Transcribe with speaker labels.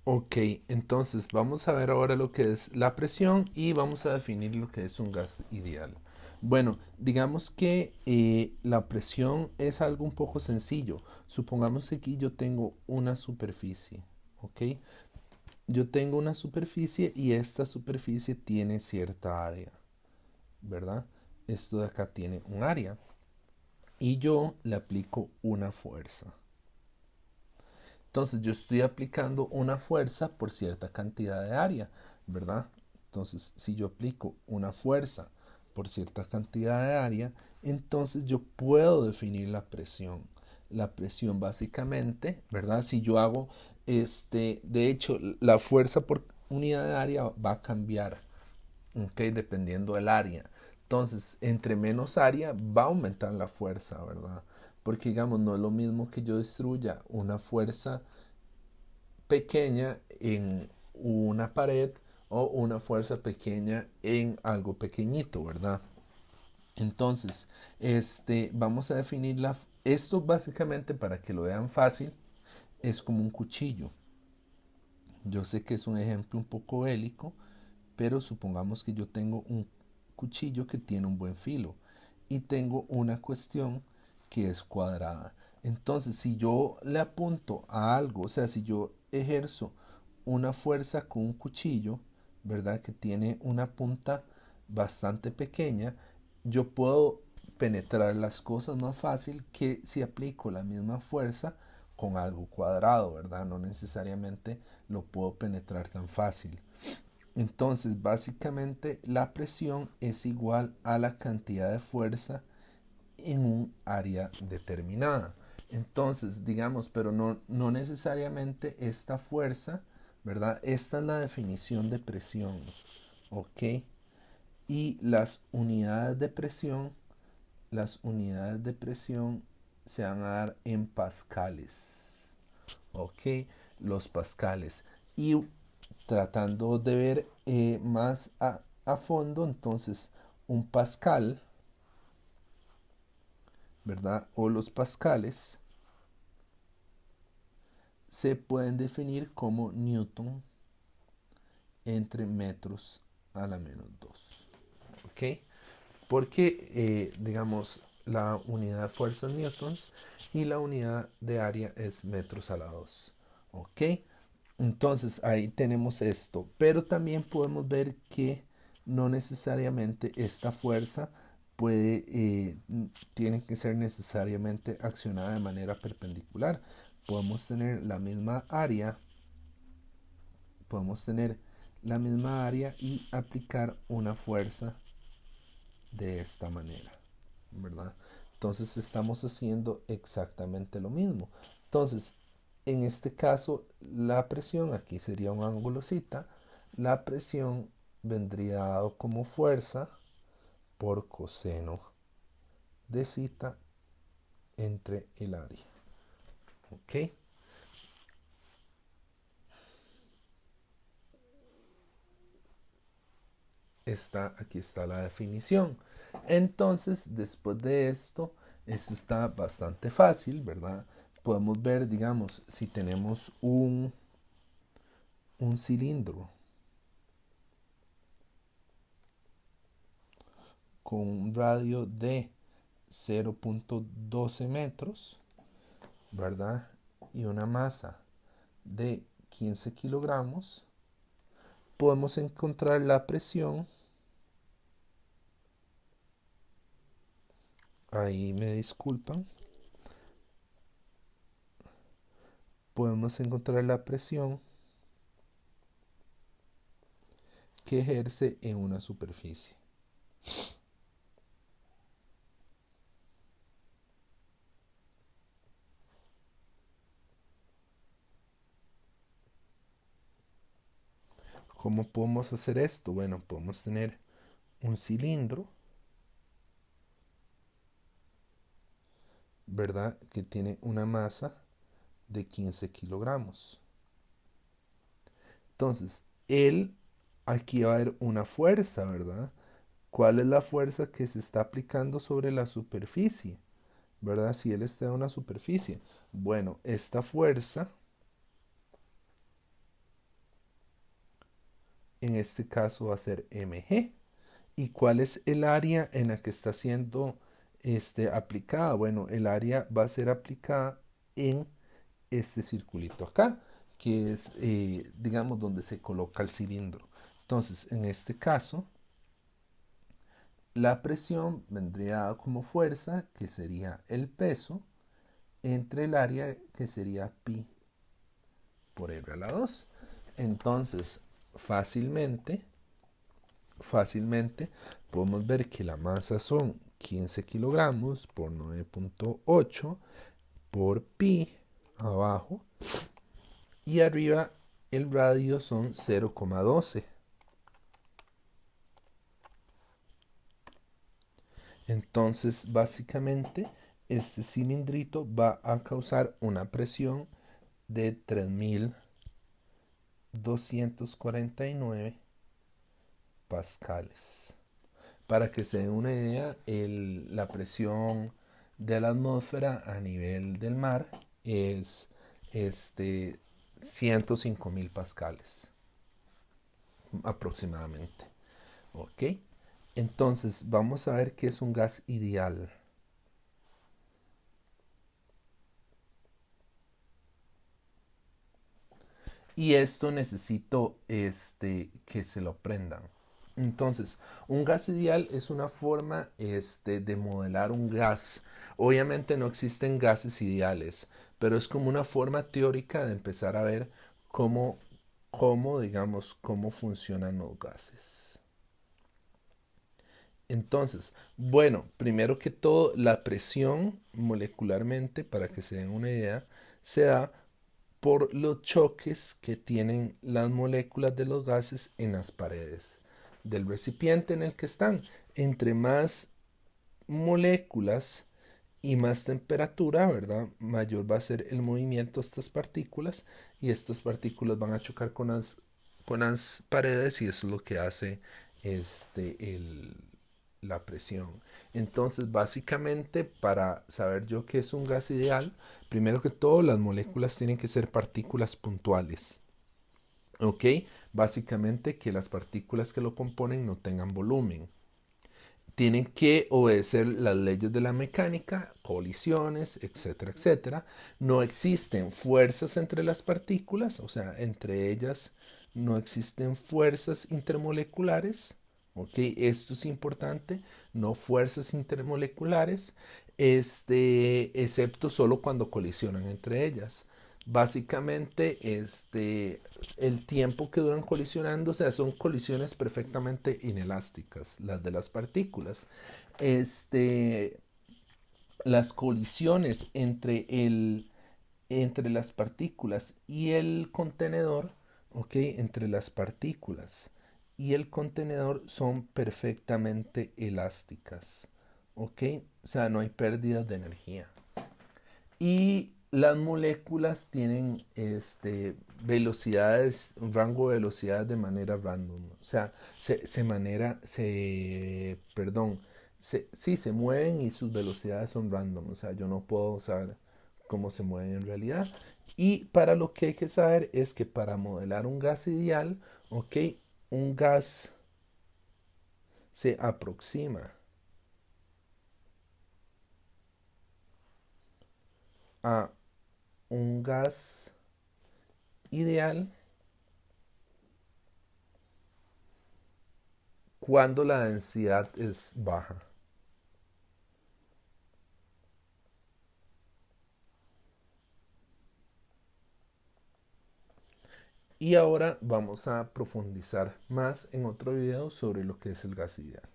Speaker 1: Ok, entonces vamos a ver ahora lo que es la presión y vamos a definir lo que es un gas ideal. Bueno, digamos que la presión es algo un poco sencillo. Supongamos que aquí yo tengo una superficie, ¿ok? Yo tengo una superficie y esta superficie tiene cierta área, ¿verdad? Esto de acá tiene un área y yo le aplico una fuerza. Entonces yo estoy aplicando una fuerza por cierta cantidad de área, ¿verdad? Entonces si yo aplico una fuerza por cierta cantidad de área, entonces yo puedo definir la presión. La presión básicamente, ¿verdad? Si yo hago de hecho, la fuerza por unidad de área va a cambiar, ¿ok? Dependiendo del área. Entonces, entre menos área va a aumentar la fuerza, ¿verdad? Porque digamos, no es lo mismo que yo destruya una fuerza pequeña en una pared o una fuerza pequeña en algo pequeñito, ¿verdad? Entonces, vamos a definir esto básicamente para que lo vean fácil, es como un cuchillo. Yo sé que es un ejemplo un poco bélico, pero supongamos que yo tengo un cuchillo que tiene un buen filo y tengo una cuestión que es cuadrada. Entonces, si yo le apunto a algo, o sea, si yo ejerzo una fuerza con un cuchillo, ¿verdad? Que tiene una punta bastante pequeña, yo puedo penetrar las cosas más fácil que si aplico la misma fuerza con algo cuadrado, ¿verdad? No necesariamente lo puedo penetrar tan fácil. Entonces, básicamente la presión es igual a la cantidad de fuerza en un área determinada. Entonces, digamos, pero no necesariamente esta fuerza, ¿verdad? Esta es la definición de presión, ¿ok? Y las unidades de presión se van a dar en pascales, ¿ok? Los pascales. Y tratando de ver más a fondo, entonces un pascal, ¿verdad? O los pascales se pueden definir como newton entre metros a la menos 2, ¿ok? Porque, digamos, la unidad de fuerza es newtons y la unidad de área es metros a la 2, ¿ok? Entonces ahí tenemos esto, pero también podemos ver que no necesariamente esta fuerza tiene que ser necesariamente accionada de manera perpendicular. Podemos tener la misma área, podemos tener la misma área y aplicar una fuerza de esta manera, ¿verdad? Entonces estamos haciendo exactamente lo mismo. Entonces, en este caso, la presión, aquí sería un ángulo cita, la presión vendría dado como fuerza por coseno de cita entre el área. ¿Ok? Aquí está la definición. Entonces, después de esto está bastante fácil, ¿verdad? Podemos ver, digamos, si tenemos un cilindro con un radio de 0.12 metros, ¿verdad? Y una masa de 15 kilogramos, podemos encontrar la presión, ahí me disculpan, podemos encontrar la presión que ejerce en una superficie. ¿Cómo podemos hacer esto? Bueno, podemos tener un cilindro, ¿verdad? Que tiene una masa de 15 kilogramos. Entonces, aquí va a haber una fuerza, ¿verdad? ¿Cuál es la fuerza que se está aplicando sobre la superficie? ¿Verdad? Si él está en una superficie. Bueno, esta fuerza en este caso va a ser mg. ¿Y cuál es el área en la que está siendo aplicada? Bueno, el área va a ser aplicada en este circulito acá, que es, digamos, donde se coloca el cilindro. Entonces, en este caso, la presión vendría dada como fuerza, que sería el peso, entre el área, que sería pi por r a la 2. Entonces, fácilmente podemos ver que la masa son 15 kilogramos por 9.8 por pi abajo, y arriba el radio son 0,12. Entonces, básicamente, este cilindrito va a causar una presión de 3249 pascales. Para que se den una idea, la presión de la atmósfera a nivel del mar es este 105.000 pascales aproximadamente. ¿Ok? Entonces, vamos a ver qué es un gas ideal. Y esto necesito que se lo aprendan. Entonces, un gas ideal es una forma de modelar un gas. Obviamente no existen gases ideales, pero es como una forma teórica de empezar a ver cómo, digamos, cómo funcionan los gases. Entonces, bueno, primero que todo, la presión molecularmente, para que se den una idea, se da por los choques que tienen las moléculas de los gases en las paredes del recipiente en el que están. Entre más moléculas y más temperatura, ¿verdad? Mayor va a ser el movimiento de estas partículas, y estas partículas van a chocar con las paredes, y eso es lo que hace la presión. Entonces, básicamente, para saber yo qué es un gas ideal, primero que todo, las moléculas tienen que ser partículas puntuales. ¿Ok? Básicamente que las partículas que lo componen no tengan volumen. Tienen que obedecer las leyes de la mecánica, colisiones, etcétera, etcétera. No existen fuerzas entre las partículas, o sea, entre ellas no existen fuerzas intermoleculares. ¿Ok? Esto es importante, no fuerzas intermoleculares, excepto solo cuando colisionan entre ellas. Básicamente, el tiempo que duran colisionando, o sea, son colisiones perfectamente inelásticas, las de las partículas. Este, las colisiones entre las partículas y el contenedor, ¿ok? Entre las partículas y el contenedor son perfectamente elásticas, ¿ok? O sea, no hay pérdidas de energía. Y las moléculas tienen velocidades, un rango de velocidades de manera random. O sea, sí, se mueven y sus velocidades son random. O sea, yo no puedo saber cómo se mueven en realidad. Y para lo que hay que saber es que para modelar un gas ideal, ok, un gas se aproxima a un gas ideal cuando la densidad es baja. Y ahora vamos a profundizar más en otro video sobre lo que es el gas ideal.